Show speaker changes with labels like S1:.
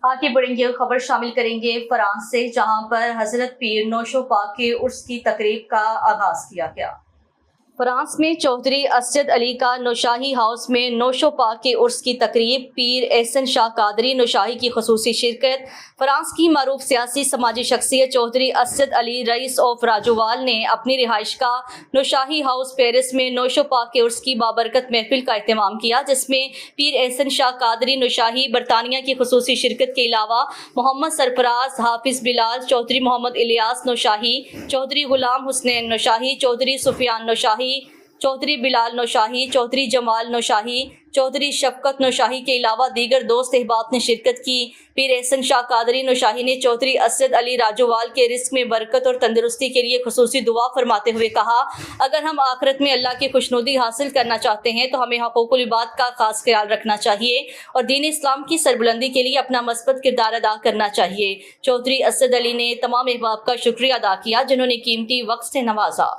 S1: आगे बढ़ेंगे, खबर शामिल करेंगे फ्रांस से, जहां पर हजरत पीर नौशो पाक के उर्स की तकरीब का आगाज किया गया। फ्रांस में चौधरी असद अली का नौशाही हाउस में नौशो पाक के उर्स की तकरीब, पीर एहसन शाह कादरी नौशाही की खसूसी शिरकत। फ्रांस की मारूफ सियासी समाजी शख्सियत चौधरी असद अली रईस ऑफ राजोवाल ने अपनी रिहाइश का नौशाही हाउस पेरिस में नौशो पाक के उर्स की बाबरकत महफिल का एहतमाम किया, जिसमें पीर एहसन शाह कादरी नौशाही बरतानिया की खसूसी शिरकत के अलावा मोहम्मद सरफराज, हाफिज बिलाल, चौधरी मोहम्मद इलियास नौशाही, चौधरी गुलाम हुसैन नौशाही, चौधरी सुफियान नौशाही, चौधरी बिलाल नौशाही, चौधरी जमाल नौशाही, चौधरी शफकत नौशाही के अलावा दीगर दोस्त अहबाब ने शिरकत की। पीर एहसन शाह कादरी नौशाही ने चौधरी असद अली राजोवाल के रिस्क में बरकत और तंदुरुस्ती के लिए खुसूसी दुआ फरमाते हुए कहा, अगर हम आखिरत में अल्लाह की खुशनुदी हासिल करना चाहते हैं तो हमें हकूकुल इबाद का खास ख्याल रखना चाहिए और दीन इस्लाम की सरबुलंदी के लिए अपना मस्बत किरदार अदा करना चाहिए। चौधरी असद अली ने तमाम अहबाब का शुक्रिया अदा किया जिन्होंने कीमती वक्त से नवाजा।